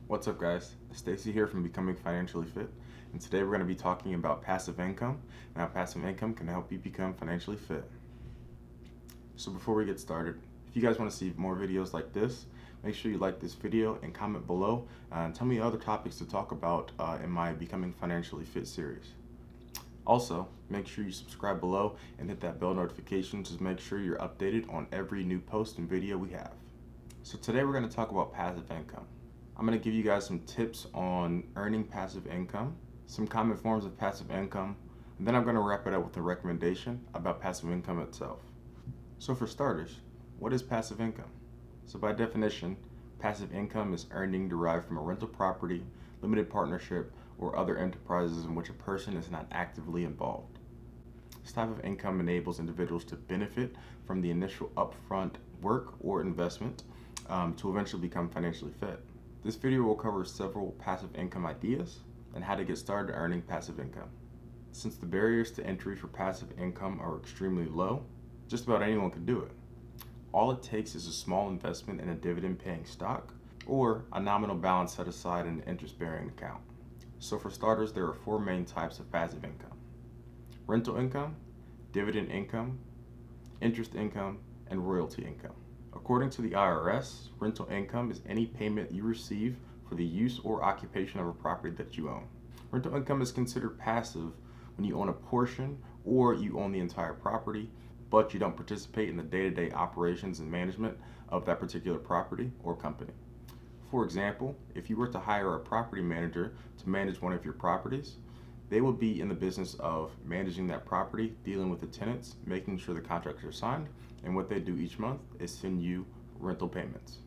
What's up, guys? Stacy here from Becoming Financially Fit, and today we're going to be talking about passive income and how passive income can help you become financially fit. So before we get started, if you guys want to see more videos like this, make sure you like this video and comment below and tell me other topics to talk about in my Becoming Financially Fit series. Also, make sure you subscribe below and hit that bell notification to make sure you're updated on every new post and video we have. So today we're going to talk about passive income. I'm going to give you guys some tips on earning passive income, some common forms of passive income, and then I'm going to wrap it up with a recommendation about passive income itself. So for starters, what is passive income? So by definition, passive income is earning derived from a rental property, limited partnership, or other enterprises in which a person is not actively involved. This type of income enables individuals to benefit from the initial upfront work or investment to eventually become financially fit. This video will cover several passive income ideas and how to get started earning passive income. Since the barriers to entry for passive income are extremely low, just about anyone can do it. All it takes is a small investment in a dividend-paying stock or a nominal balance set aside in an interest-bearing account. So for starters, there are four main types of passive income: rental income, dividend income, interest income, and royalty income. According to the IRS, rental income is any payment you receive for the use or occupation of a property that you own. Rental income is considered passive when you own a portion or you own the entire property, but you don't participate in the day-to-day operations and management of that particular property or company. For example, if you were to hire a property manager to manage one of your properties, they will be in the business of managing that property, dealing with the tenants, making sure the contracts are signed, and what they do each month is send you rental payments.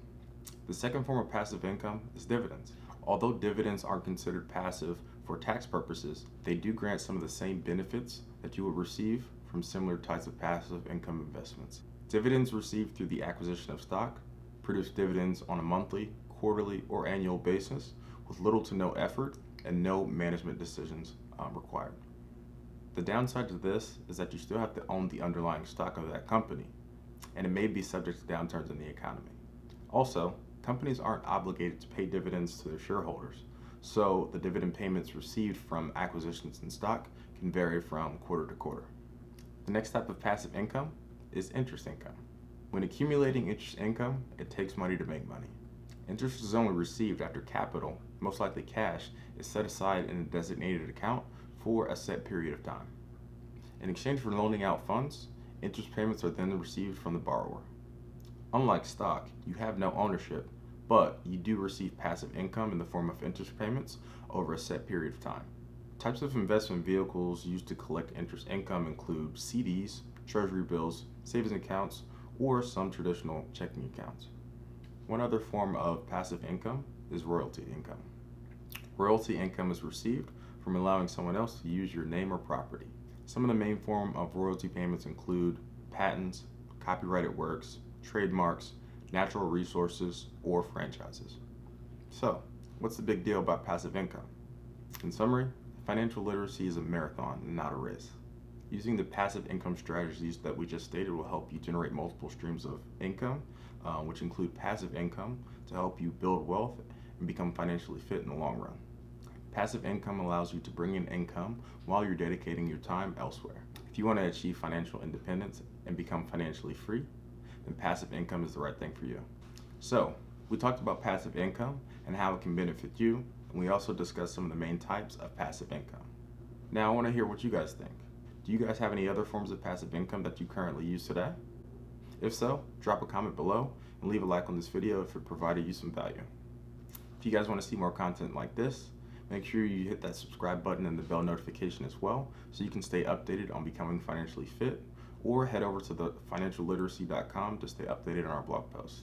The second form of passive income is dividends. Although dividends aren't considered passive for tax purposes, they do grant some of the same benefits that you would receive from similar types of passive income investments. Dividends received through the acquisition of stock produce dividends on a monthly, quarterly, or annual basis with little to no effort and no management decisions required. The downside to this is that you still have to own the underlying stock of that company, and it may be subject to downturns in the economy. Also, companies aren't obligated to pay dividends to their shareholders, so the dividend payments received from acquisitions in stock can vary from quarter to quarter. The next type of passive income is interest income. When accumulating interest income, it takes money to make money. Interest is only received after capital, most likely cash, is set aside in a designated account for a set period of time. In exchange for loaning out funds, interest payments are then received from the borrower. Unlike stock, you have no ownership, but you do receive passive income in the form of interest payments over a set period of time. Types of investment vehicles used to collect interest income include CDs, treasury bills, savings accounts, or some traditional checking accounts. One other form of passive income is royalty income. Royalty income is received from allowing someone else to use your name or property. Some of the main form of royalty payments include patents, copyrighted works, trademarks, natural resources, or franchises. So, what's the big deal about passive income? In summary, financial literacy is a marathon, not a race. Using the passive income strategies that we just stated will help you generate multiple streams of income, which include passive income to help you build wealth and become financially fit in the long run. Passive income allows you to bring in income while you're dedicating your time elsewhere. If you want to achieve financial independence and become financially free, then passive income is the right thing for you. So, we talked about passive income and how it can benefit you, and we also discussed some of the main types of passive income. Now I want to hear what you guys think. Do you guys have any other forms of passive income that you currently use today? If so, drop a comment below and leave a like on this video if it provided you some value. If you guys want to see more content like this, make sure you hit that subscribe button and the bell notification as well so you can stay updated on becoming financially fit, or head over to the financialliteracy.com to stay updated on our blog posts.